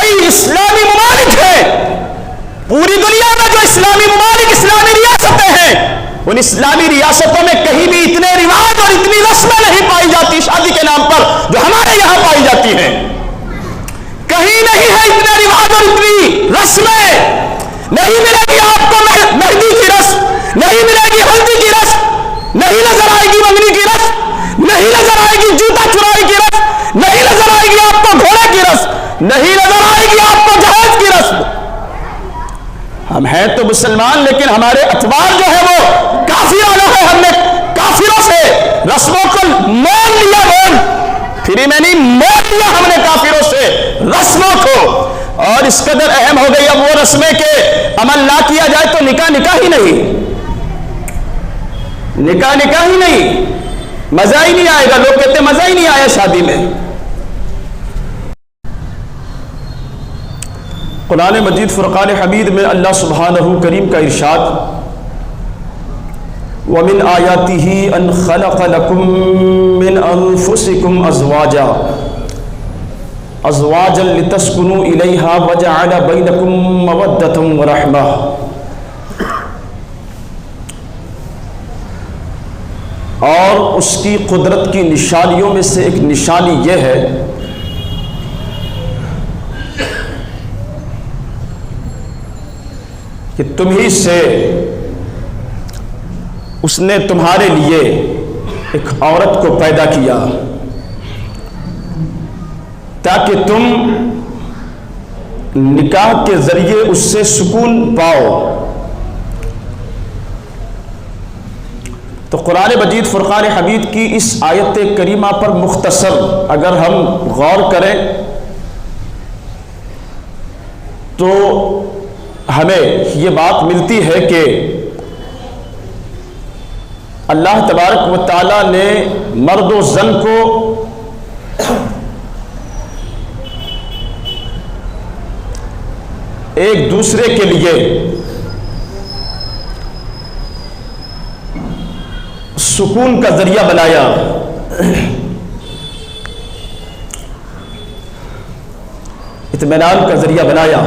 کئی اسلامی ممالک ہیں پوری دنیا میں، جو اسلامی ممالک، اسلامی ریاستیں ہیں، ان اسلامی ریاستوں میں کہیں بھی اتنے رواج اور اتنی رسمیں نہیں پائی جاتی شادی کے نام پر جو ہمارے یہاں پائی جاتی ہیں. کہیں نہیں ہے اتنے رواج اور اتنی رسمیں. نہیں ملے گی آپ کو مہندی کی رسم، نہیں ملے گی ہلدی کی رسم، نہیں نظر آئے گی منگنی کی رسم، نہیں نظر آئے گی جوتا چرائی کی رسم، نہیں نظر آئے گی آپ کو گھوڑے کی رسم، نہیں نظر آئے گی آپ کو جہیز کی رسم. ہم ہیں تو مسلمان، لیکن ہمارے اتباع جو ہے وہ کافر والوں ہے. ہم نے کافروں سے رسموں کو مول لیا، پھر میں نہیں مول لیا ہم نے کافروں سے رسموں کو. اور اس قدر اہم ہو گئی اب وہ رسمیں کہ عمل نہ کیا جائے تو نکاح نکاح ہی نہیں، نکاح نکاح ہی نہیں، مزہ ہی نہیں آئے گا. لوگ کہتے ہیں مزہ ہی نہیں آیا شادی میں. قرآن مجید فرقان حمید میں اللہ سبحانہ کریم کا ارشاد، وَمِنْ آيَاتِهِ أَنْ خَلَقَ لَكُم مِّنْ أَنفُسِكُمْ أَزْوَاجًا لِتَسْكُنُوا إِلَيْهَا وَجَعَلَ بَيْنَكُم مَّوَدَّةً وَرَحْمَةً. اور اس کی قدرت کی نشانیوں میں سے ایک نشانی یہ ہے کہ تمہیں سے اس نے تمہارے لیے ایک عورت کو پیدا کیا تاکہ تم نکاح کے ذریعے اس سے سکون پاؤ. تو قرآن مجید فرقان حمید کی اس آیت کریمہ پر مختصر اگر ہم غور کریں تو ہمیں یہ بات ملتی ہے کہ اللہ تبارک و تعالیٰ نے مرد و زن کو ایک دوسرے کے لیے سکون کا ذریعہ بنایا. اطمینان کا ذریعہ بنایا.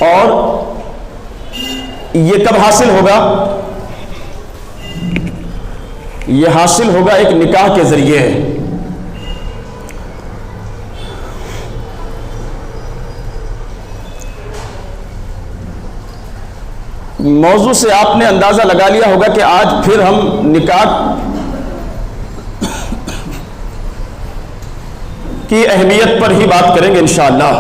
اور یہ کب حاصل ہوگا؟ یہ حاصل ہوگا ایک نکاح کے ذریعے. موضوع سے آپ نے اندازہ لگا لیا ہوگا کہ آج پھر ہم نکاح کی اہمیت پر ہی بات کریں گے انشاءاللہ.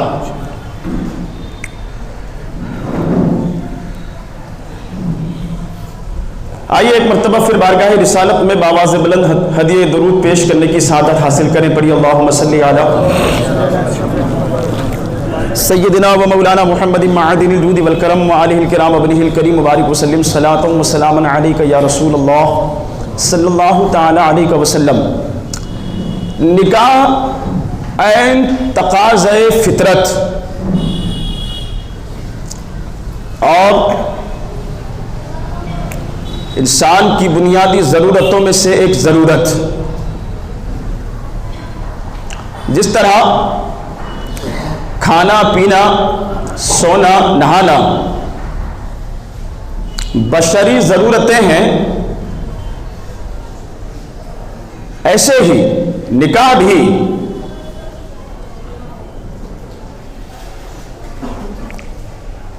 آئیے ایک مرتبہ پھر بارگاہ رسالت میں بآواز بلند ہدیہ درود پیش کرنے کی سعادت حاصل کریں. پڑھی اللہم صلی علی سیدنا و مولانا محمد معدن الجود والکرم وآلہ الکرام وابنہ الکریم مبارک وسلم صلاۃ و سلاما علیک یا رسول اللہ صلی اللہ تعالی علیہ وسلم. نکاح عین تقاضۂ فطرت اور انسان کی بنیادی ضرورتوں میں سے ایک ضرورت. جس طرح کھانا پینا سونا نہانا بشری ضرورتیں ہیں، ایسے ہی نکاح بھی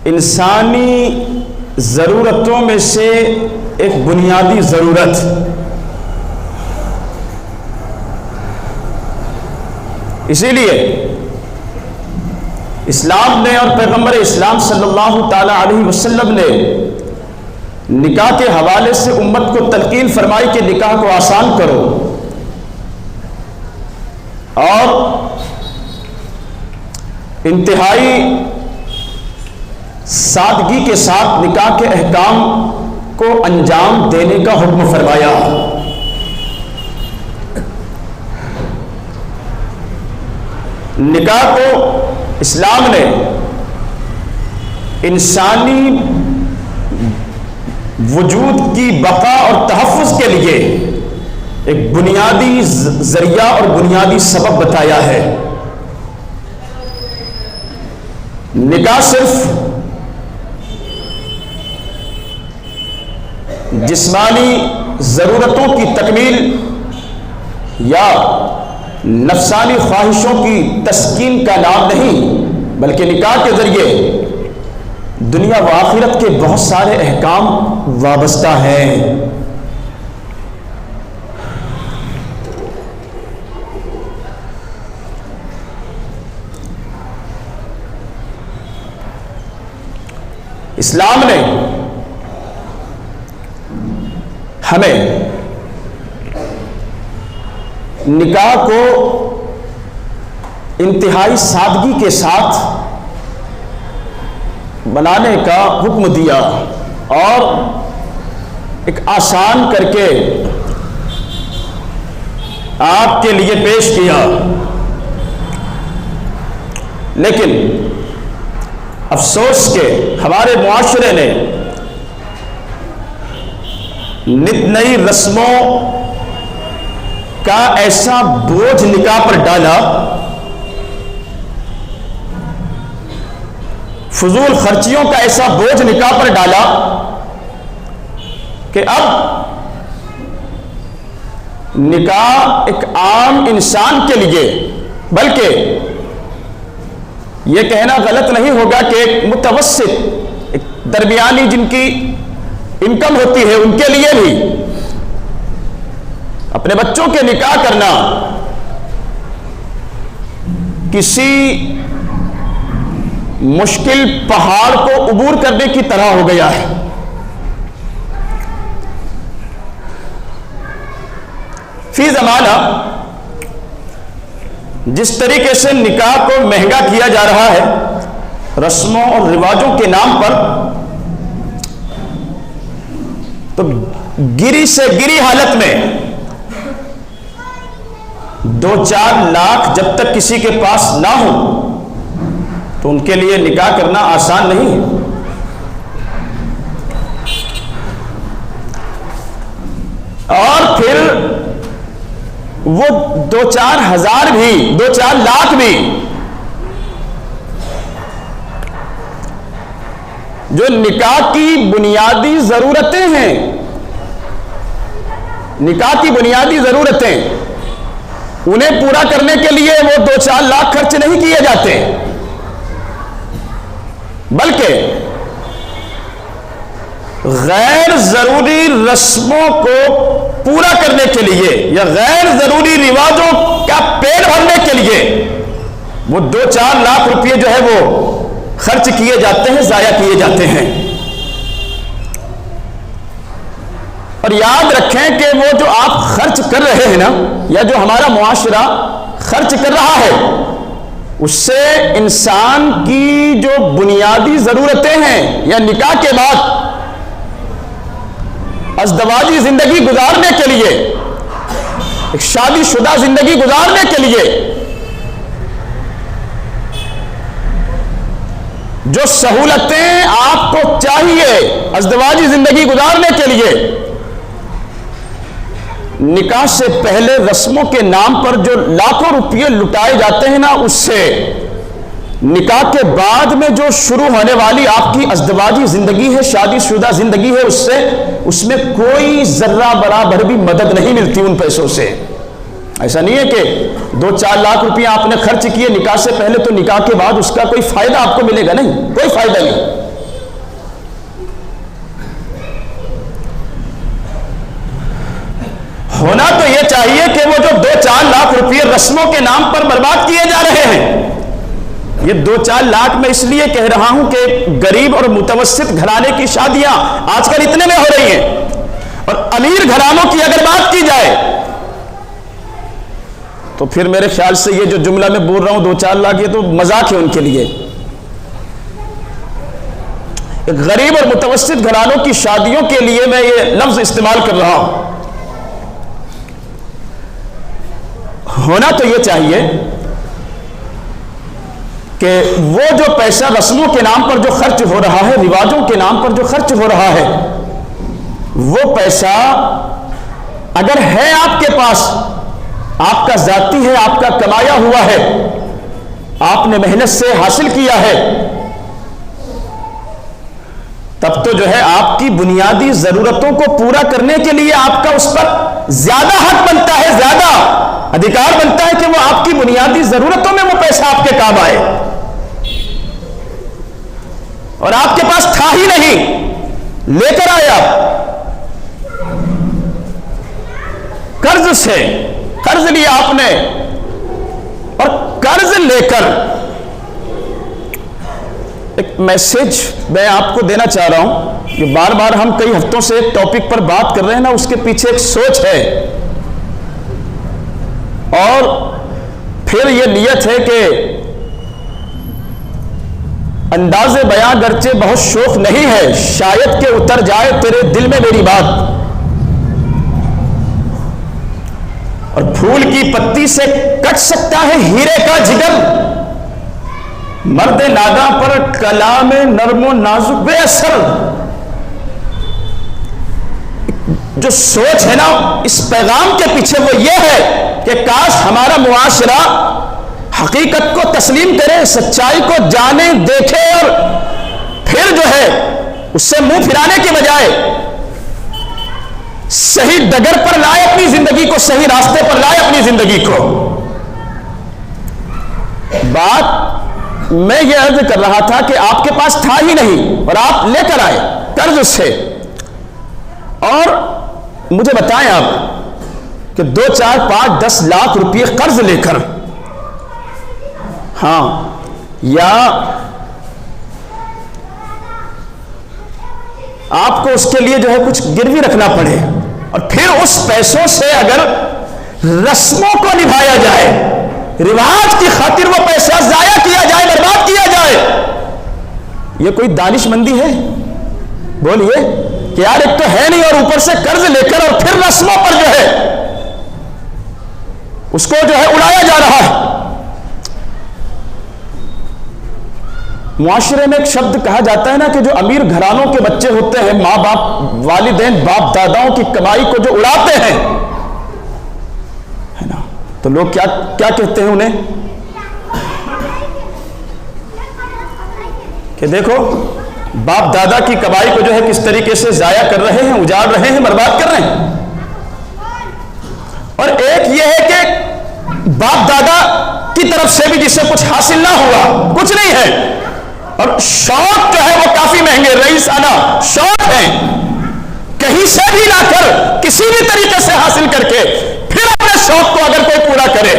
انسانی ضرورتوں میں سے ایک بنیادی ضرورت. اسی لیے اسلام نے اور پیغمبر اسلام صلی اللہ تعالی علیہ وسلم نے نکاح کے حوالے سے امت کو تلقین فرمائی کہ نکاح کو آسان کرو اور انتہائی سادگی کے ساتھ نکاح کے احکام کو انجام دینے کا حکم فرمایا. نکاح کو اسلام نے انسانی وجود کی بقا اور تحفظ کے لیے ایک بنیادی ذریعہ اور بنیادی سبب بتایا ہے. نکاح صرف جسمانی ضرورتوں کی تکمیل یا نفسانی خواہشوں کی تسکین کا نام نہیں، بلکہ نکاح کے ذریعے دنیا و آخرت کے بہت سارے احکام وابستہ ہیں۔ اسلام نے ہمیں نکاح کو انتہائی سادگی کے ساتھ بنانے کا حکم دیا اور ایک آسان کر کے آپ کے لیے پیش کیا، لیکن افسوس کہ ہمارے معاشرے نے نت نئی رسموں کا ایسا بوجھ نکاح پر ڈالا، فضول خرچیوں کا ایسا بوجھ نکاح پر ڈالا کہ اب نکاح ایک عام انسان کے لیے، بلکہ یہ کہنا غلط نہیں ہوگا کہ ایک متوسط، ایک درمیانی جن کی انکم ہوتی ہے ان کے لیے بھی اپنے بچوں کے نکاح کرنا کسی مشکل پہاڑ کو عبور کرنے کی طرح ہو گیا ہے۔ فی زمانہ جس طریقے سے نکاح کو مہنگا کیا جا رہا ہے رسموں اور رواجوں کے نام پر، تو گری سے گری حالت میں 2-4 لاکھ جب تک کسی کے پاس نہ ہو تو ان کے لیے نکاح کرنا آسان نہیں ہے۔ اور پھر وہ 2-4 ہزار بھی، 2-4 لاکھ بھی جو نکاح کی بنیادی ضرورتیں ہیں، نکاح کی بنیادی ضرورتیں، انہیں پورا کرنے کے لیے وہ 2-4 لاکھ خرچ نہیں کیے جاتے، بلکہ غیر ضروری رسموں کو پورا کرنے کے لیے یا غیر ضروری رواجوں کا پیٹ بھرنے کے لیے وہ 2-4 لاکھ روپئے جو ہے وہ خرچ کیے جاتے ہیں، ضائع کیے جاتے ہیں۔ اور یاد رکھیں کہ وہ جو آپ خرچ کر رہے ہیں نا، یا جو ہمارا معاشرہ خرچ کر رہا ہے، اس سے انسان کی جو بنیادی ضرورتیں ہیں یا نکاح کے بعد ازدواجی زندگی گزارنے کے لیے، ایک شادی شدہ زندگی گزارنے کے لیے جو سہولتیں آپ کو چاہیے ازدواجی زندگی گزارنے کے لیے، نکاح سے پہلے رسموں کے نام پر جو لاکھوں روپئے لٹائے جاتے ہیں نا، اس سے نکاح کے بعد میں جو شروع ہونے والی آپ کی ازدواجی زندگی ہے، شادی شدہ زندگی ہے، اس میں کوئی ذرہ برابر بھی مدد نہیں ملتی ان پیسوں سے۔ ایسا نہیں ہے کہ 2-4 لاکھ روپیہ آپ نے خرچ کیے نکاح سے پہلے تو نکاح کے بعد اس کا کوئی فائدہ آپ کو ملے گا، نہیں، کوئی فائدہ نہیں۔ ہونا تو یہ چاہیے کہ وہ جو 2-4 لاکھ روپیے رسموں کے نام پر برباد کیے جا رہے ہیں، یہ 2-4 لاکھ میں اس لیے کہہ رہا ہوں کہ غریب اور متوسط گھرانے کی شادیاں آج کل اتنے میں ہو رہی ہیں، اور امیر گھرانوں کی اگر بات کی جائے تو پھر میرے خیال سے یہ جو جملہ میں بول رہا ہوں 2-4 لاکھ، یہ تو مذاق ہے ان کے لیے۔ ایک غریب اور متوسط گھرانوں کی شادیوں کے لیے میں یہ لفظ استعمال کر رہا ہوں۔ ہونا تو یہ چاہیے کہ وہ جو پیسہ رسموں کے نام پر جو خرچ ہو رہا ہے، رواجوں کے نام پر جو خرچ ہو رہا ہے، وہ پیسہ اگر ہے آپ کے پاس، آپ کا ذاتی ہے، آپ کا کمایا ہوا ہے، آپ نے محنت سے حاصل کیا ہے، تب تو جو ہے آپ کی بنیادی ضرورتوں کو پورا کرنے کے لیے آپ کا اس پر زیادہ حق بنتا ہے، زیادہ ادھیکار بنتا ہے کہ وہ آپ کی بنیادی ضرورتوں میں وہ پیسہ آپ کے کام آئے، اور آپ کے پاس تھا ہی نہیں، لے کر آئے آپ قرض سے، قرض لیا آپ نے، اور قرض لے کر ایک میسج میں آپ کو دینا چاہ رہا ہوں کہ بار بار ہم کئی ہفتوں سے ایک ٹاپک پر بات کر رہے ہیں نا، اس کے پیچھے ایک سوچ ہے، اور پھر یہ نیت ہے کہ انداز بیاں گرچہ بہت شوق نہیں ہے، شاید کہ اتر جائے تیرے دل میں میری بات، اور پھول کی پتی سے کٹ سکتا ہے ہیرے کا جگر، مرد نادا پر کلام نرم و نازک بے اثر۔ جو سوچ ہے نا اس پیغام کے پیچھے وہ یہ ہے کہ کاش ہمارا معاشرہ حقیقت کو تسلیم کرے، سچائی کو جانے، دیکھے، اور پھر جو ہے اس سے منہ پھرانے کے بجائے صحیح ڈگر پر لائے اپنی زندگی کو، صحیح راستے پر لائے اپنی زندگی کو۔ بات میں یہ عرض کر رہا تھا کہ آپ کے پاس تھا ہی نہیں اور آپ لے کر آئے قرض سے، اور مجھے بتائیں آپ کہ 2 4 5 10 لاکھ روپے قرض لے کر، ہاں، یا آپ کو اس کے لیے جو ہے کچھ گروی رکھنا پڑے، اور پھر اس پیسوں سے اگر رسموں کو نبھایا جائے، رواج کی خاطر وہ پیسہ ضائع کیا جائے، برباد کیا جائے، یہ کوئی دانش مندی ہے؟ بولیے کہ یار ایک تو ہے نہیں، اور اوپر سے قرض لے کر اور پھر رسموں پر جو ہے اس کو جو ہے اڑایا جا رہا ہے۔ معاشرے میں ایک شبد کہا جاتا ہے نا کہ جو امیر گھرانوں کے بچے ہوتے ہیں، ماں باپ، والدین، باپ داداؤں کی کمائی کو جو اڑاتے ہیں، ہے نا، تو لوگ کیا کہتے ہیں انہیں کہ دیکھو باپ دادا کی کمائی کو جو ہے کس طریقے سے ضائع کر رہے ہیں، اجاڑ رہے ہیں، برباد کر رہے ہیں۔ اور ایک یہ ہے کہ باپ دادا کی طرف سے بھی جس سے کچھ حاصل نہ ہوا، کچھ نہیں ہے، اور شوق جو ہے وہ کافی مہنگے رئیسانہ شوق ہیں، کہیں سے بھی لا کر کسی بھی طریقے سے حاصل کر کے پھر اپنے شوق کو اگر کوئی پورا کرے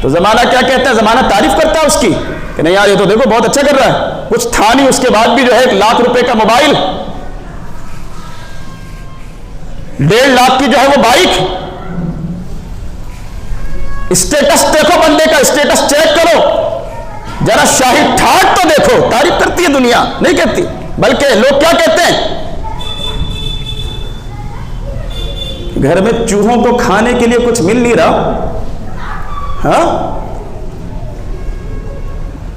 تو زمانہ کیا کہتا ہے؟ زمانہ تعریف کرتا ہے اس کی کہ نہیں یار یہ تو دیکھو بہت اچھا کر رہا ہے، کچھ تھا نہیں، اس کے بعد بھی جو ہے 1 لاکھ روپے کا موبائل، 1.5 لاکھ کی جو ہے وہ بائک، اسٹیٹس دیکھو بندے کا، اسٹیٹس چیک کرو ذرا، شاہی ٹھاٹ تو دیکھو، تعریف کرتی ہے دنیا، نہیں کہتی، بلکہ لوگ کیا کہتے ہیں؟ گھر میں چوہوں کو کھانے کے لیے کچھ مل نہیں رہا، ہاں،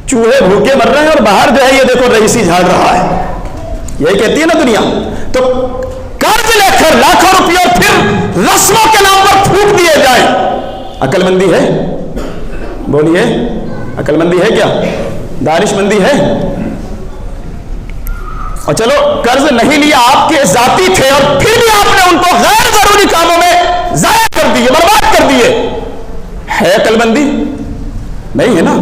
چوہے بھوکے مر رہے ہیں اور باہر جو ہے یہ دیکھو رئیسی جھاڑ رہا ہے، یہی کہتی ہے نا دنیا۔ تو قرض لے کر لاکھوں روپے اور پھر رسموں کے نام پر پھونک دیے جائیں، عقل مندی ہے؟ بولیے عقل مندی ہے کیا؟ دانش مندی ہے؟ اور چلو قرض نہیں لیا، آپ کے ذاتی تھے، اور پھر بھی آپ نے ان کو غیر ضروری کاموں میں ضائع کر دیے، برباد کر دیے، ہے عقل مندی؟ نہیں ہے نا۔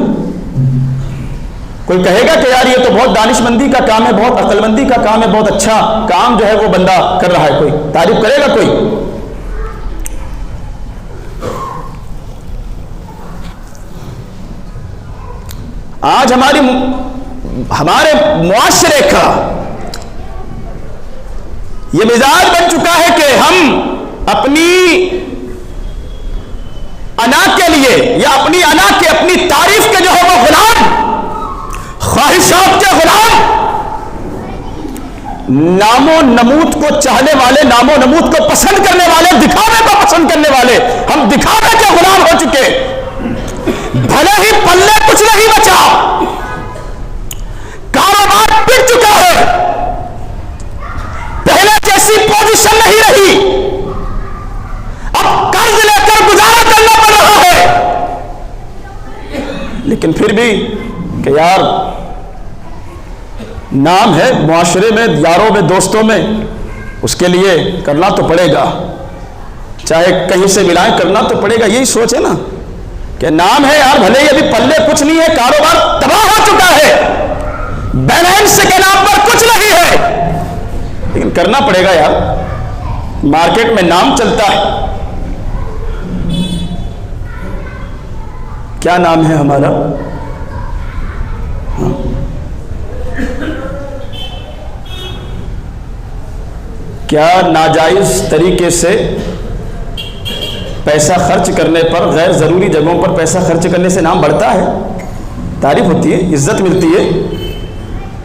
کوئی کہے گا کہ یار یہ تو بہت دانش مندی کا کام ہے، بہت عقل مندی کا کام ہے، بہت اچھا کام جو ہے وہ بندہ کر رہا ہے، کوئی تعریف کرے گا کوئی؟ آج ہمارے معاشرے کا یہ مزاج بن چکا ہے کہ ہم اپنی انا کے لیے یا اپنی انا کے، اپنی تعریف کے جو ہے وہ غلام، خواہشات کے غلام، نام و نمود کو چاہنے والے، نام و نمود کو پسند کرنے والے، دکھاوے کو پسند کرنے والے، ہم دکھاوے کے غلام ہو چکے، بھلے ہی پلے کچھ نہیں بچا، کاروبار پٹ چکا ہے، پہلے جیسی پوزیشن نہیں رہی، اب قرض لے کر گزارا کرنا پڑ رہا ہے، لیکن پھر بھی کہ یار نام ہے معاشرے میں، یاروں میں، دوستوں میں، اس کے لیے کرنا تو پڑے گا، چاہے کہیں سے ملائیں کرنا تو پڑے گا. یہی سوچ ہے نا کہ نام ہے یار، بھلے ہی ابھی پلے کچھ نہیں ہے، کاروبار تباہ ہو چکا ہے، بیلنس کے نام پر کچھ نہیں ہے، لیکن کرنا پڑے گا یار، مارکیٹ میں نام چلتا ہے. کیا نام ہے ہمارا؟ کیا ناجائز طریقے سے پیسہ خرچ کرنے پر، غیر ضروری جگہوں پر پیسہ خرچ کرنے سے نام بڑھتا ہے، تعریف ہوتی ہے، عزت ملتی ہے؟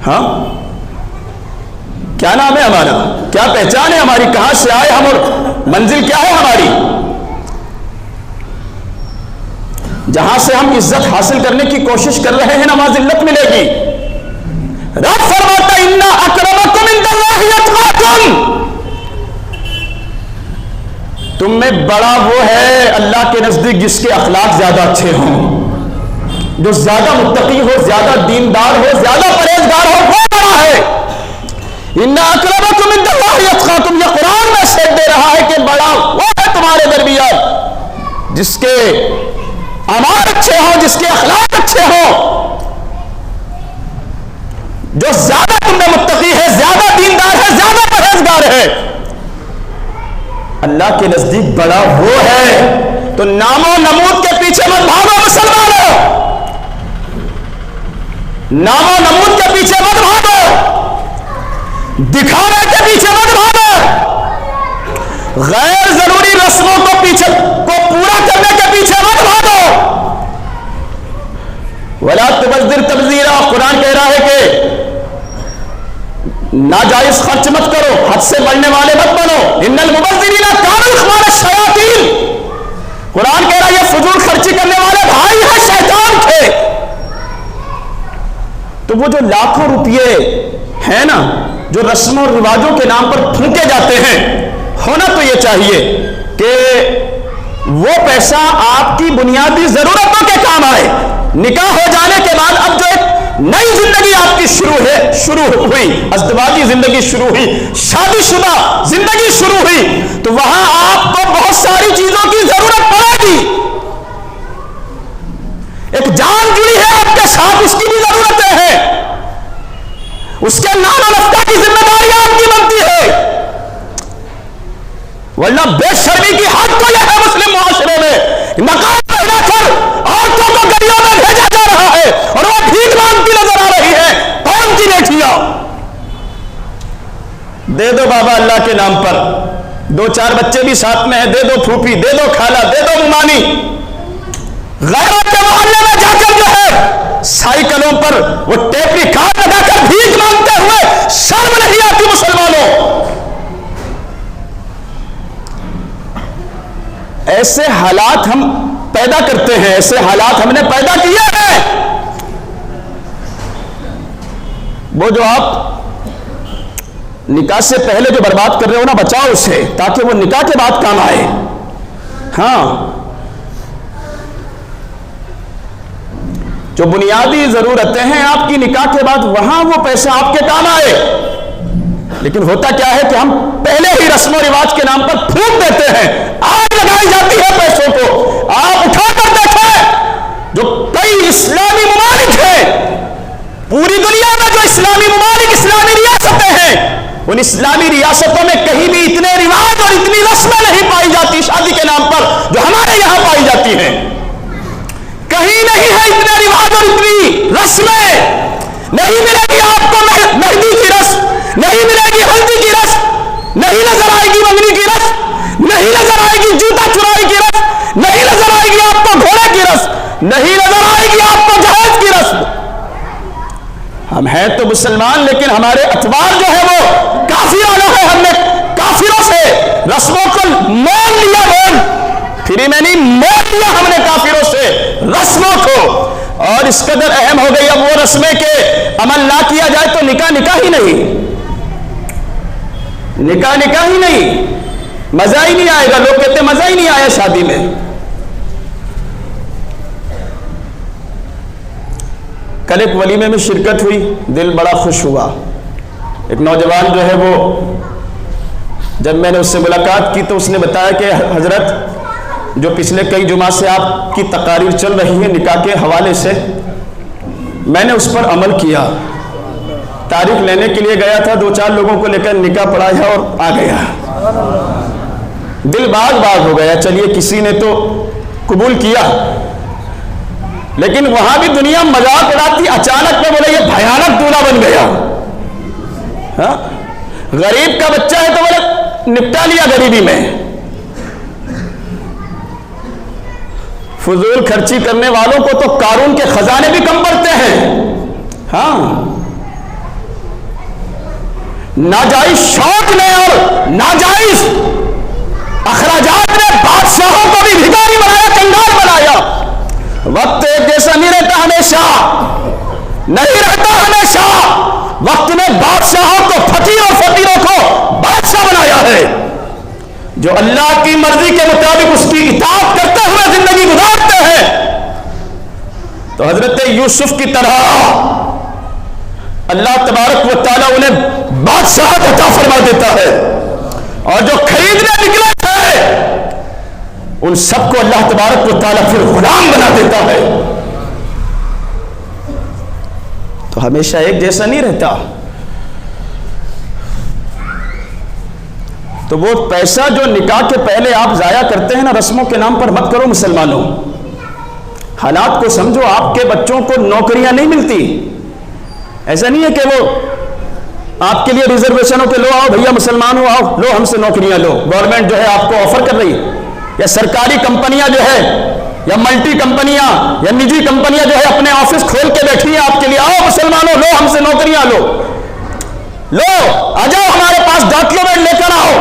ہاں، کیا نام ہے ہمارا؟ کیا پہچان ہے ہماری؟ کہاں سے آئے ہم اور منزل کیا ہے ہماری؟ جہاں سے ہم عزت حاصل کرنے کی کوشش کر رہے ہیں نا، وہاں ذلت ملے گی. رب فرماتا ہے اِنَّ أَكْرَمَكُمْ عِندَ اللَّهِ أَتْقَاكُمْ، تم میں بڑا وہ ہے اللہ کے نزدیک جس کے اخلاق زیادہ اچھے ہوں، جو زیادہ متقی ہو، زیادہ دیندار ہو، زیادہ پرہیزگار ہو، وہ بڑا ہے. اِنَّ أَكْرَمَكُمْ عِندَ اللَّهِ أَتْقَاكُمْ، یہ قرآن میں سے دے رہا ہے کہ بڑا وہ ہے تمہارے درمیان جس کے اعمال اچھے ہوں، جس کے اخلاق اچھے ہوں، جو زیادہ تم میں متقی ہے، زیادہ دیندار ہے، زیادہ پرہیزگار ہے. اللہ کے نزدیک بڑا وہ ہے. تو نام و نمود کے پیچھے مت بھاگو مسلمانوں، نام و نمود کے پیچھے مت بھاگو، دکھاوے کے پیچھے مت بھاگو، غیر ضروری رسموں کو پورا کرنے کے پیچھے مت بھاگو. وَلَا تُبَذِّرْ تَبْذِيرًا، قرآن کہہ رہا ہے کہ ناجائز خرچ مت کرو، حد سے بڑھنے والے مت بنو. ان المبذرین کانوا اخوان الشیاطین، قرآن کہہ رہا ہے یہ فضول خرچی کرنے والے بھائی ہیں شیطان کے. تو وہ جو لاکھوں روپیے ہیں نا، جو رسموں اور رواجوں کے نام پر پھونکے جاتے ہیں، ہونا تو یہ چاہیے کہ وہ پیسہ آپ کی بنیادی ضرورتوں کے کام آئے. نکاح ہو جانے کے بعد اب جو ایک نئی زندگی آپ کی شروع ہوئی، ازدواجی زندگی شروع ہوئی، شادی شدہ زندگی شروع ہوئی، تو وہاں آپ کو بہت ساری چیزوں کی ضرورت پڑے گی. ایک جان جڑی ہے آپ کے ساتھ، اس کی بھی ضرورتیں ہیں، اس کے نان و نفقہ کی ذمہ داری آپ کی بنتی ہے. ورنہ بے شرمی کی حد تو یہ ہے مسلم معاشرے میں، مقام رہنا کر عورتوں کو گلیوں میں بھیجا جا رہا ہے اور وہ بھیک مانگتی نظر آ رہی ہے. کون سی بیٹیاں؟ دے دو بابا اللہ کے نام پر، 2-4 بچے بھی ساتھ میں ہیں، دے دو پھوپھی، دے دو خالہ، دے دو ممانی. غیروں کے محلے میں جا کر جو ہے سائیکلوں پر وہ ٹیپ ریکارڈ لگا کر بھیک مانگتے ہوئے شرم نہیں آتی مسلمانوں؟ ایسے حالات ہم پیدا کرتے ہیں، ایسے حالات ہم نے پیدا کیے ہیں. وہ جو آپ نکاح سے پہلے جو برباد کر رہے ہو نا، بچاؤ اسے تاکہ وہ نکاح کے بعد کام آئے. ہاں، جو بنیادی ضرورتیں ہیں آپ کی نکاح کے بعد، وہاں وہ پیسہ آپ کے کام آئے. لیکن ہوتا کیا ہے کہ ہم پہلے ہی رسم و رواج کے نام پر پھونک دیتے ہیں، آگ لگائی جاتی ہے پیسوں کو. آپ اٹھا کر دیکھیں، جو کئی اسلامی ممالک ہیں پوری دنیا میں، جو اسلامی ممالک، اسلامی ریاستیں ہیں، ان اسلامی ریاستوں میں کہیں بھی اتنے رواج اور اتنی رسمیں نہیں پائی جاتی شادی کے نام پر جو ہمارے یہاں پائی جاتی ہیں. کہیں نہیں ہے اتنے رواج اور اتنی رسمیں. نہیں ملے گی آپ کو مہندی کی رسم، نہیں ملے گی ہلدی کی رسم، نہیں نظر آئے گی منگنی کی رسم، نہیں نظر آئے گی جوتا چرائی کی رسم، نہیں نظر آئے گی آپ کو گھوڑے کی رسم، نہیں نظر آئے گی آپ کو جہیز کی رسم. ہم ہیں تو مسلمان، لیکن ہمارے اتباع جو ہے وہ کافرانہ ہے. ہم نے کافروں سے رسموں کو مول لیا، فری میں نہیں، مول لیا ہم نے کافروں سے رسموں کو. اور اس قدر اہم ہو گئی اب وہ رسمیں کہ عمل نہ کیا جائے تو نکاح ہی نہیں، نکاح ہی نہیں، مزہ ہی نہیں آئے گا. لوگ کہتے ہیں مزہ ہی نہیں آیا شادی میں. کل ایک ولیمے میں شرکت ہوئی، دل بڑا خوش ہوا. ایک نوجوان جو ہے وہ جب میں نے اس سے ملاقات کی تو اس نے بتایا کہ حضرت جو پچھلے کئی جمعہ سے آپ کی تقاریر چل رہی ہیں نکاح کے حوالے سے، میں نے اس پر عمل کیا، تاریخ لینے کے لیے گیا تھا، 2-4 لوگوں کو لے کر نکاح پڑھایا اور آ گیا، دل باغ باغ ہو گیا، چلیے کسی نے تو قبول کیا، لیکن وہاں بھی دنیا مذاق اڑاتی، اچانک میں بولے یہ بھیانک دولہا بن گیا، ہاں غریب کا بچہ ہے تو بولے نپٹا لیا غریبی میں، فضول خرچی کرنے والوں کو تو قارون کے خزانے بھی کم پڑتے ہیں، ہاں ناجائز شوق نے اور ناجائز اخراجات نے بادشاہوں کو بھی بھکاری بنایا، کنگال بنایا۔ وقت ایک جیسا نہیں رہتا ہمیشہ، نہیں رہتا ہمیشہ، وقت نے بادشاہوں کو فقیروں کو بادشاہ بنایا ہے، جو اللہ کی مرضی کے مطابق اس کی اطاعت کرتے ہوئے زندگی گزارتے ہیں۔ تو حضرت یوسف کی طرح اللہ تبارک و تعالیٰ انہیں بادشاہت عطا فرما دیتا ہے، اور جو خریدنے نکلے تھے ان سب کو اللہ تبارک و تعالیٰ پھر غلام بنا دیتا ہے۔ تو ہمیشہ ایک جیسا نہیں رہتا۔ تو وہ پیسہ جو نکاح کے پہلے آپ ضائع کرتے ہیں نا رسموں کے نام پر، مت کرو مسلمانوں۔ حالات کو سمجھو، آپ کے بچوں کو نوکریاں نہیں ملتی، ایسا نہیں ہے کہ وہ آپ کے لیے ریزرویشنوں کے لو آؤ بھیا مسلمان ہو آؤ لو ہم سے نوکریاں لو، گورنمنٹ جو ہے آپ کو آفر کر رہی، یا سرکاری کمپنیاں جو ہے یا ملٹی کمپنیاں یا نجی کمپنیاں جو ہے اپنے آفس کھول کے بیٹھی ہیں آپ کے لیے، آؤ مسلمانوں لو ہم سے نوکریاں لو آ جاؤ ہمارے پاس ڈاکیومنٹ لے کر آؤ۔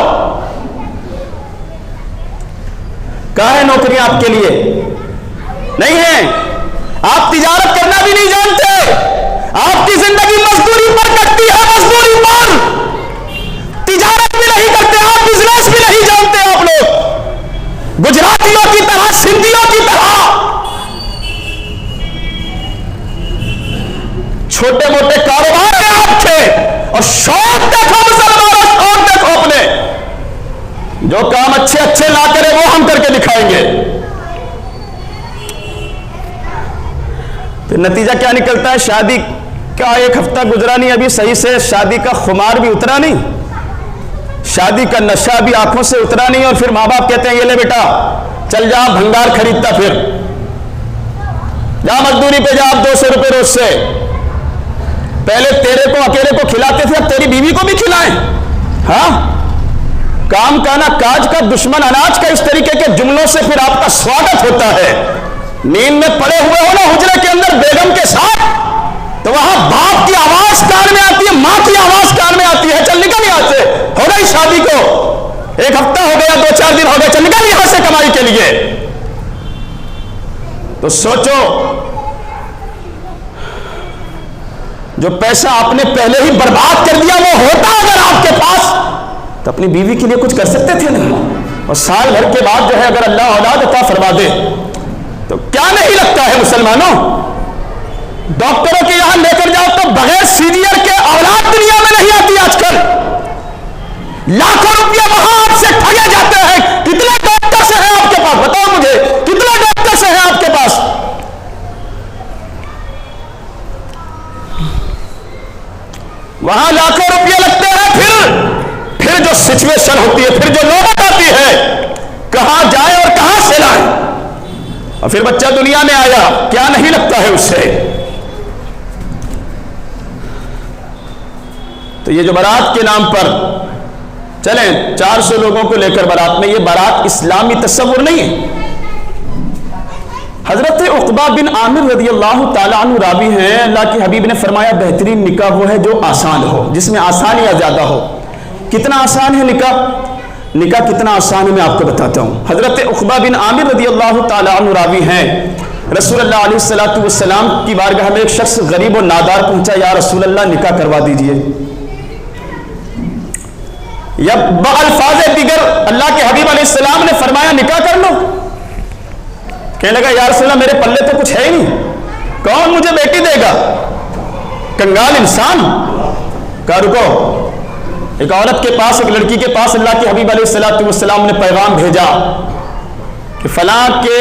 کہاں ہے نوکریاں آپ کے لیے؟ نہیں ہے، آپ تجارت کرنا بھی نہیں جانتے، آپ کی زندگی مزدوری پر کٹتی ہے، مزدوری پر، تجارت بھی نہیں کرتے آپ، بزنس بھی نہیں جانتے آپ لوگ، گجراتیوں کی طرح سندھیوں کی طرح چھوٹے موٹے کاروبار ہیں آپ کے، اور شوق دیکھو مسلمانوں، شوق دیکھو اپنے، جو کام اچھے نہ کرے وہ ہم کر کے دکھائیں گے۔ پھر نتیجہ کیا نکلتا ہے؟ شادی کا 1 ہفتہ گزرا نہیں، ابھی صحیح سے شادی کا خمار بھی اترا نہیں، شادی کا نشہ بھی آنکھوں سے اترا نہیں، اور پھر ماں باپ کہتے ہیں یہ لے بیٹا چل جا بھنگار خریدتا، پھر جا مزدوری پہ جا، آپ 200 روپے روز سے، پہلے تیرے کو اکیلے کو کھلاتے تھے اب تیری بیوی کو بھی کھلائیں، ہاں کام کا نہ کاج کا دشمن اناج کا، اس طریقے کے جملوں سے پھر آپ کا سواگت ہوتا ہے۔ نیند میں پڑے ہوئے ہو نا حجرے کے اندر بیگم کے ساتھ، تو وہاں باپ کی آواز کان میں آتی ہے، ماں کی آواز کان میں آتی ہے، چل نکل یہاں سے، ہو گئی شادی کو 1 ہفتہ ہو گیا، 2-4 دن ہو گئے، چل نکل یہاں سے کمائی کے لیے۔ تو سوچو، جو پیسہ آپ نے پہلے ہی برباد کر دیا، وہ ہوتا اگر آپ کے پاس تو اپنی بیوی کے لیے کچھ کر سکتے تھے نا، اور سال بھر کے بعد جو ہے اگر اللہ اولاد عطا فرما دے تو کیا نہیں لگتا ہے مسلمانوں؟ ڈاکٹروں کے یہاں لے کر جاؤ تو بغیر سینئر کے اولاد دنیا میں نہیں آتی آج کل، لاکھوں روپیہ وہاں آپ سے ٹھگے جاتے ہیں۔ کتنے ڈاکٹرز ہیں آپ کے پاس؟ بتاؤ مجھے، کتنے ڈاکٹرز ہیں آپ کے پاس؟ وہاں لاکھوں روپیہ لگتے ہیں، پھر جو سچویشن ہوتی ہے، پھر جو نوبت آتی ہے، کہاں جائیں اور کہاں سے لائیں، اور پھر بچہ دنیا میں آیا، کیا نہیں لگتا ہے اس سے؟ تو یہ جو بارات کے نام پر چلیں 400 لوگوں کو لے کر بارات میں، یہ بارات اسلامی تصور نہیں ہے۔ حضرت عقبہ بن عامر رضی اللہ تعالیٰ عنہ راوی ہیں، اللہ کے حبیب نے فرمایا بہترین نکاح وہ ہے جو آسان ہو، جس میں آسانیاں زیادہ ہو۔ کتنا آسان ہے نکاح؟ نکاح کتنا آسان ہے میں آپ کو بتاتا ہوں۔ حضرت عقبہ بن عامر رضی اللہ تعالیٰ عنہ راوی ہیں، رسول اللہ علیہ السلام کی بارگاہ میں ایک شخص غریب و نادار پہنچا، یا رسول اللہ نکاح کروا دیجئے، یا بالفاظ دیگر اللہ کے حبیب علیہ السلام نے فرمایا نکاح کر لو۔ کہنے لگا یا رسول اللہ میرے پلے تو کچھ ہے ہی نہیں، کون مجھے بیٹی دے گا؟ کنگال انسان۔ کہا رکو، ایک عورت کے پاس، ایک لڑکی کے پاس اللہ کے حبیب علیہ السلام نے پیغام بھیجا کہ فلاں کے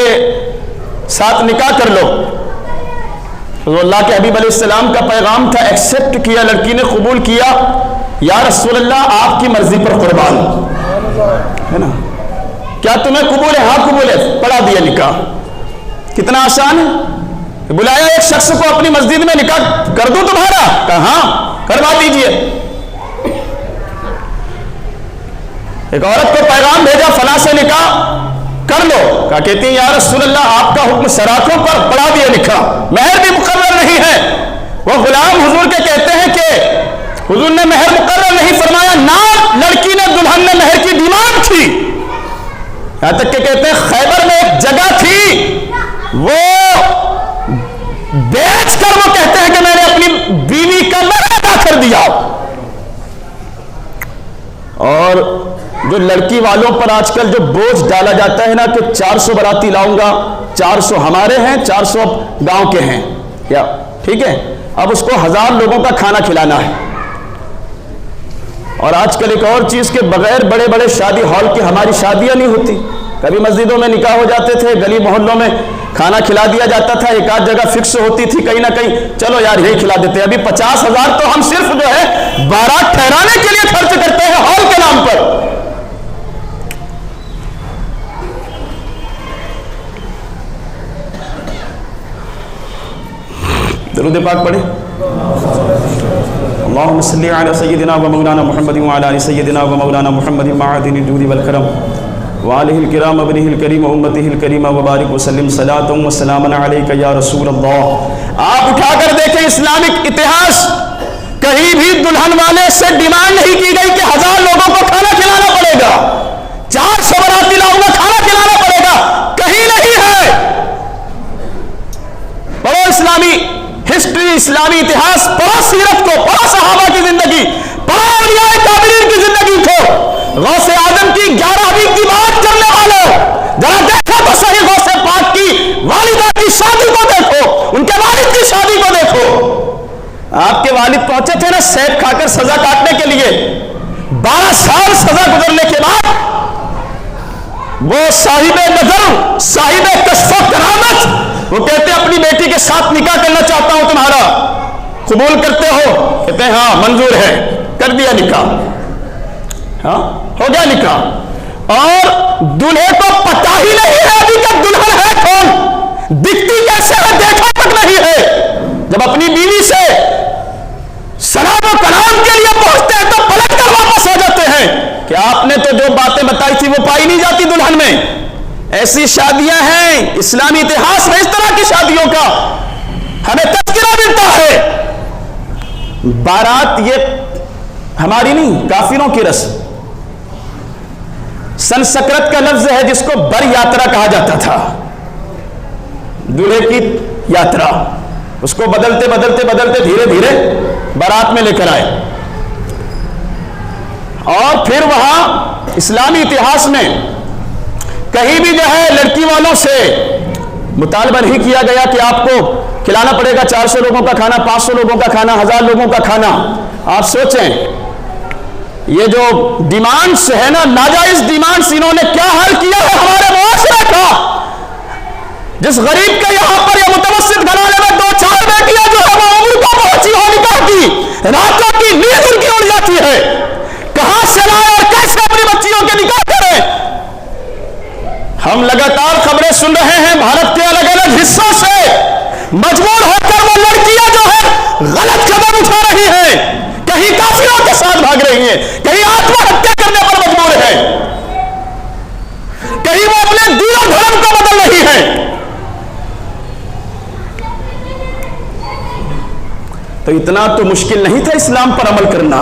ساتھ نکاح کر لو. تو اللہ کے حبیب علیہ السلام کا پیغام تھا، ایکسپٹ کیا، لڑکی نے قبول کیا. یا رسول اللہ آپ کی مرضی پر قربان، ہے نا، کیا تمہیں قبول ہے؟ ہاں قبول ہے. پڑھا دیا نکاح. کتنا آسان ہے. بلایا ایک شخص کو اپنی مسجد میں، نکاح کر دوں تمہارا؟ کہا ہاں کروا دیجئے. ایک عورت کو پیغام بھیجا فلاں سے نکاح کر لو. کہا کہتی ہیں یا رسول اللہ آپ کا حکم سراخوں پر، پڑھا دیا نکاح. مہر بھی مقرر نہیں ہے. وہ غلام حضور کے کہتے ہیں کہ حضور نے مہر مقرر نہیں فرمایا، نہ لڑکی نے، دلہن نے مہر کی ڈیمانڈ تھی. یہاں تک کہ کہتے ہیں خیبر میں ایک جگہ تھی، وہ بیچ کر وہ کہتے ہیں کہ میں نے اپنی بیوی کا مہر ادا کر دیا. اور جو لڑکی والوں پر آج کل جو بوجھ ڈالا جاتا ہے نا کہ 400 باراتی لاؤں گا، 400 ہمارے ہیں، 400 گاؤں کے ہیں، کیا ٹھیک ہے، اب اس کو 1000 لوگوں کا کھانا کھلانا ہے. اور آج کل ایک اور چیز کے بغیر بڑے بڑے شادی ہال کی ہماری شادیاں نہیں ہوتی. کبھی مسجدوں میں نکاح ہو جاتے تھے، گلی محلوں میں کھانا کھلا دیا جاتا تھا، ایک آدھ جگہ فکس ہوتی تھی کہیں نہ کہیں، چلو یار یہی کھلا دیتے ہیں. ابھی 50,000 تو ہم صرف جو ہے بارات ٹھہرانے کے لیے خرچ کرتے ہیں ہال کے نام پر. درود پاک پڑھیں. اللهم صل على سيدنا ومولانا محمد وعلى ال سيدنا ومولانا محمد معدن الجود والكرم وآلہ الکرام ابنہ الکریم امتہ الکریمہ وبارک وسلم صلاۃ وسلام علیک یا رسول اللہ. آپ اٹھا کر دیکھیں اسلامک اتہاس، کہیں بھی دلہن والے سے ڈیمانڈ نہیں کی گئی کہ 1000 لوگوں کو کھانا کھلانا پڑے گا، 400 باراتی لاؤں گا کھانا کھلانا پڑے گا، کہیں نہیں ہے. پڑھو اسلامی ہسٹری، اسلامی اتہاس، پڑھو سیرت کو، پڑھو صحابہ کی زندگی، پڑھو اولیاء کاملین کی زندگی کو. غوث اعظم کی 11ویں کی بات کرنے والوں، ذرا دیکھو تو صحیح غوث پاک کی والدہ کی شادی کو دیکھو، ان کے والد کی شادی کو دیکھو. آپ کے والد پہنچے تھے نا سیب کھا کر سزا کاٹنے کے لیے، 12 سال سزا گزرنے کے بعد وہ صاحب نظر، صاحب کشف و کرامت، وہ کہتے ہیں اپنی بیٹی کے ساتھ نکاح کرنا چاہتا ہوں تمہارا، قبول کرتے ہو؟ کہتے ہیں ہاں منظور ہے. کر دیا نکاح، ہاں ہو گیا نکاح. اور دلہے کو پتہ ہی نہیں ہے ابھی کہ دلہن ہے کون، دکھتی کیسے ہے دیکھا تک نہیں ہے. جب اپنی بیوی سے سلام و کلام کے لیے پہنچتے ہیں تو پلٹ کر واپس آ جاتے ہیں کہ آپ نے تو جو باتیں بتائی تھی وہ پائی نہیں جاتی دلہن میں. ایسی شادیاں ہیں اسلامی اتہاس میں، اس طرح کی شادیوں کا ہمیں تذکرہ ملتا ہے. بارات یہ ہماری نہیں، کافروں کی رسم. سنسکرت کا لفظ ہے جس کو بر یاترا کہا جاتا تھا، دلہے کی یاترا. اس کو بدلتے بدلتے بدلتے دھیرے دھیرے بارات میں لے کر آئے. اور پھر وہاں اسلامی اتہاس میں کہیں بھی جو ہے لڑکی والوں سے مطالبہ نہیں کیا گیا کہ آپ کو کھلانا پڑے گا 400 لوگوں کا کھانا، 500 لوگوں کا کھانا، 1000 لوگوں کا کھانا. آپ سوچیں یہ جو ڈیمانڈز ہے نا، ناجائز ڈیمانڈز، انہوں نے کیا حل کیا ہے ہمارے معاشرے کا. جس غریب کے یہاں پر یا متوسط گھرانے میں 2-4 بیٹیاں جو ہے وہ عمر کو پہنچی ہو نکاح کی، راتوں کی نیند ان کی اڑ جاتی ہے، کہاں سے لائے اور کیسے اپنی بچیوں کے نکاح کریں. ہم لگاتار خبریں سن رہے ہیں بھارت کے الگ الگ حصوں سے مجبور ہو کر وہ لڑکیاں جو ہے غلط قدم اٹھا رہی ہیں، کہیں کافروں کے ساتھ بھاگ رہی ہیں، کہیں آتما ہتیا کرنے پر مجبور ہیں، کہیں وہ اپنے دین و دھرم کو بدل رہی ہیں. تو اتنا تو مشکل نہیں تھا اسلام پر عمل کرنا،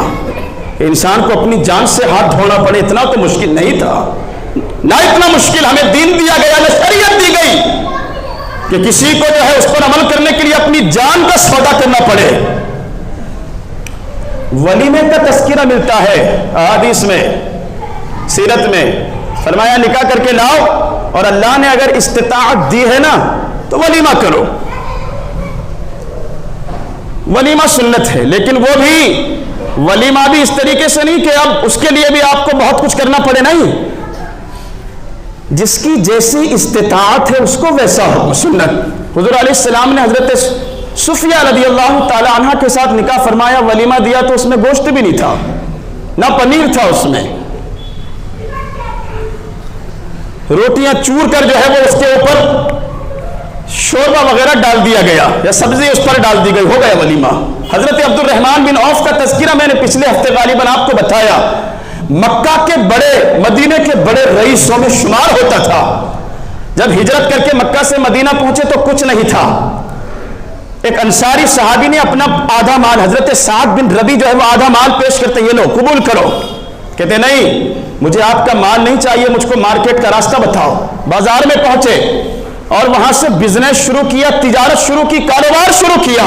انسان کو اپنی جان سے ہاتھ دھونا پڑے، اتنا تو مشکل نہیں تھا. نہ اتنا مشکل ہمیں دین دیا گیا، نہ شریعت دی گئی کہ کسی کو جو ہے اس پر عمل کرنے کے لیے اپنی جان کا سودا کرنا پڑے. ولیمے کا تذکرہ ملتا ہے احادیث میں، سیرت میں. فرمایا نکاح کر کے لاؤ، اور اللہ نے اگر استطاعت دی ہے نا تو ولیمہ کرو. ولیمہ سنت ہے، لیکن وہ بھی ولیمہ بھی اس طریقے سے نہیں کہ اب اس کے لیے بھی آپ کو بہت کچھ کرنا پڑے، نہیں، جس کی جیسی استطاعت ہے اس کو ویسا حکم سنت۔ حضور علیہ السلام نے حضرت صفیہ رضی اللہ تعالی عنہ کے ساتھ نکاح فرمایا، ولیمہ دیا تو اس میں گوشت بھی نہیں تھا، نہ پنیر تھا، اس میں روٹیاں چور کر جو ہے وہ اس کے اوپر شوربہ وغیرہ ڈال دیا گیا یا سبزی اس پر ڈال دی گئی، ہو گیا ولیمہ۔ حضرت عبد الرحمن بن عوف کا تذکرہ میں نے پچھلے ہفتے غالباً آپ کو بتایا، مکہ کے بڑے، مدینے کے بڑے رئیسوں میں شمار ہوتا تھا۔ جب ہجرت کر کے مکہ سے مدینہ پہنچے تو کچھ نہیں تھا۔ ایک انصاری صحابی نے اپنا آدھا مال، حضرت سعد بن ربی جو ہے وہ آدھا مال پیش کرتے، یہ لو قبول کرو۔ کہتے نہیں، مجھے آپ کا مال نہیں چاہیے، مجھ کو مارکیٹ کا راستہ بتاؤ۔ بازار میں پہنچے اور وہاں سے بزنس شروع کیا، تجارت شروع کی، کاروبار شروع کیا،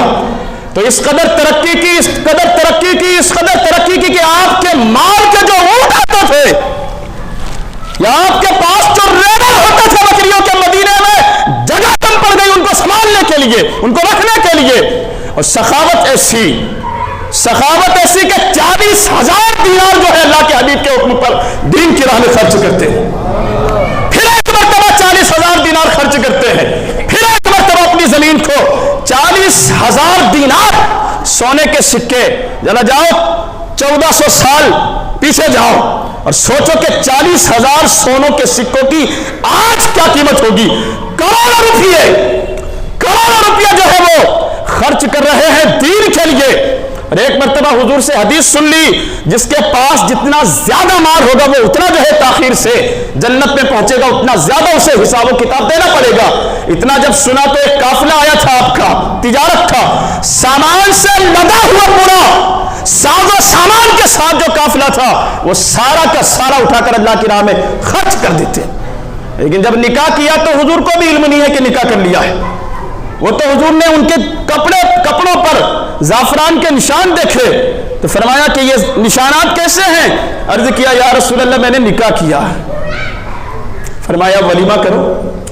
تو اس قدر ترقی کی، اس قدر ترقی کی، اس قدر ترقی کی کہ آپ کے مال کے جو اونٹ آتے تھے یا آپ کے پاس جو ریڑھ ہوتا تھا بکریوں کے، مدینے میں جگہ کم پڑ گئی ان کو سنبھالنے کے لیے، ان کو رکھنے کے لیے۔ اور سخاوت ایسی کہ 40,000 دینار جو ہے اللہ کے حبیب کے حکم پر دین کی راہ میں خرچ کرتے ہیں، پھر ایک مرتبہ 40,000 دینار خرچ کرتے ہیں، پھر ایک مرتبہ اپنی زمین کو 40,000 دینار سونے کے سکے، جلا جاؤ 1400 سال پیچھے جاؤ اور سوچو کہ 40,000 سونوں کے سکوں کی آج کیا قیمت ہوگی؟ کروڑوں روپیہ جو ہے وہ خرچ کر رہے ہیں دین کے لیے۔ اور ایک مرتبہ حضور سے حدیث سن لی، جس کے پاس جتنا زیادہ مال ہوگا وہ اتنا جو ہے تاخیر سے جنت میں پہنچے گا، اتنا زیادہ اسے حساب و کتاب دینا پڑے گا۔ اتنا جب سنا تو ایک قافلہ آیا تھا آپ کا، تجارت کا، سامان سے لدا ہوا پورا، ساز و سامان کے ساتھ جو قافلہ تھا وہ سارا کا سارا اٹھا کر اللہ کی راہ میں خرچ کر دیتے۔ لیکن جب نکاح کیا تو حضور کو بھی علم نہیں ہے کہ نکاح کر لیا ہے، وہ تو حضور نے ان کے کپڑوں پر زعفران کے نشان دیکھے تو فرمایا کہ یہ نشانات کیسے ہیں؟ عرض کیا یا رسول اللہ میں نے نکاح کیا۔ فرمایا ولیمہ کرو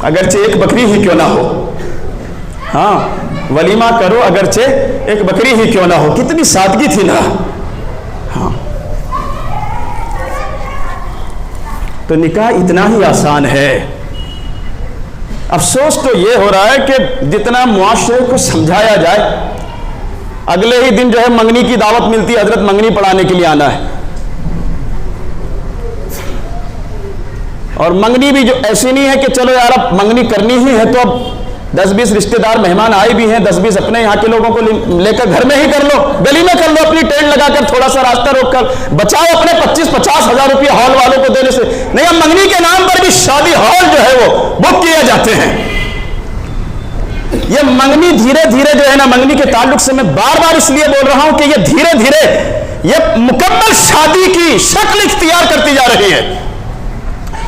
اگرچہ ایک بکری ہی کیوں نہ ہو، ہاں ولیمہ کرو اگرچہ ایک بکری ہی کیوں نہ ہو۔ کتنی سادگی تھی نا۔ ہاں تو نکاح اتنا ہی آسان ہے۔ افسوس تو یہ ہو رہا ہے کہ جتنا معاشرے کو سمجھایا جائے، اگلے ہی دن جو ہے منگنی کی دعوت ملتی ہے، حضرت منگنی پڑھانے کے لیے آنا ہے۔ اور منگنی بھی جو ایسی نہیں ہے کہ چلو یار اب منگنی کرنی ہی ہے تو اب 10-20 رشتہ دار مہمان آئے بھی ہیں، 10-20 اپنے یہاں کے لوگوں کو لے کر گھر میں ہی کر لو، گلی میں کر لو، اپنی ٹینٹ لگا کر تھوڑا سا راستہ روک کر بچاؤ اپنے 25-50 ہزار روپیہ ہال والوں کو دینے سے۔ نہیں، اب منگنی کے نام پر بھی شادی ہال جو ہے وہ بک کیے جاتے ہیں۔ یہ منگنی دھیرے دھیرے جو ہے نا، منگنی کے تعلق سے میں بار بار اس لیے بول رہا ہوں کہ یہ دھیرے دھیرے یہ مکمل شادی کی شکل اختیار کرتی جا رہی ہے۔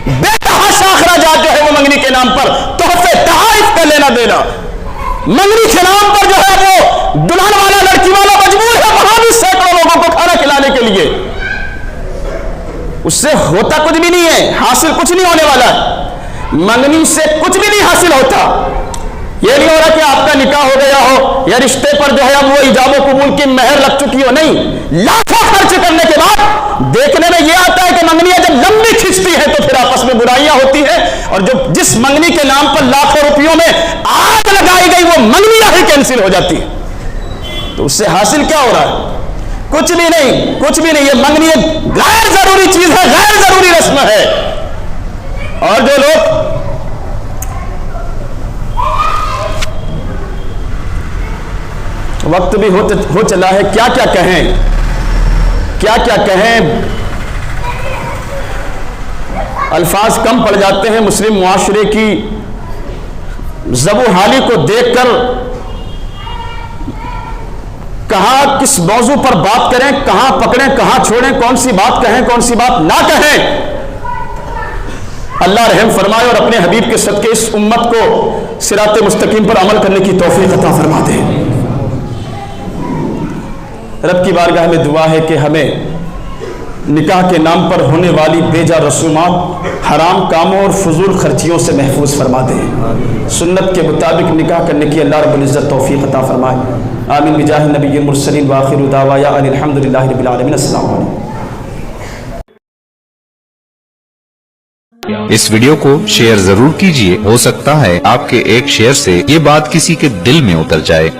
بے تحاشا اخراجات جو ہے وہ منگنی کے نام پر، تحفے تحائف کا لینا دینا، منگنی کے نام پر جو ہے وہ دلہن والا لڑکی والا مجبور ہے وہاں بھی سینکڑوں لوگوں کو کھانا کھلانے کے لیے۔ اس سے ہوتا کچھ بھی نہیں ہے، حاصل کچھ نہیں ہونے والا ہے، منگنی سے کچھ بھی نہیں حاصل ہوتا۔ یہ نہیں ہو رہا کہ آپ کا نکاح ہو گیا ہو یا رشتے پر جو ہے اب وہ ایجاب و قبول کی مہر لگ چکی ہو، نہیں، لاکھوں خرچ کرنے کے بعد دیکھنے میں یہ آتا ہے کہ منگنیاں جب لمبی کھنچتی ہے تو پھر آپس میں برائیاں ہوتی ہیں، اور جس منگنی کے نام پر لاکھوں روپیوں میں آگ لگائی گئی وہ منگنیاں ہی کینسل ہو جاتی ہے۔ تو اس سے حاصل کیا ہو رہا ہے؟ کچھ بھی نہیں، کچھ بھی نہیں۔ یہ منگنی ایک غیر ضروری چیز ہے، غیر ضروری رسم ہے۔ اور جو لوگ وقت بھی ہو چلا ہے، کیا کیا کہیں، کیا کیا کہیں، الفاظ کم پڑ جاتے ہیں۔ مسلم معاشرے کی زب و حالی کو دیکھ کر کہاں کس موضوع پر بات کریں، کہاں پکڑیں، کہاں چھوڑیں، کون سی بات کہیں، کون سی بات نہ کہیں۔ اللہ رحم فرمائے اور اپنے حبیب کے صدقے اس امت کو صراط مستقیم پر عمل کرنے کی توفیق عطا فرما دے۔ رب کی بارگاہ میں دعا ہے کہ ہمیں نکاح کے نام پر ہونے والی بیجا رسومات، حرام کاموں اور فضول خرچیوں سے محفوظ فرما دے۔ سنت کے مطابق نکاح کرنے کی اللہ رب العزت توفیق عطا فرمائے۔ آمین بجاہ النبی المرسلین وآخر دعوانا ان الحمدللہ رب العالمین. السلام علیکم. اس ویڈیو کو شیئر ضرور کیجئے، ہو سکتا ہے آپ کے ایک شیئر سے یہ بات کسی کے دل میں اتر جائے.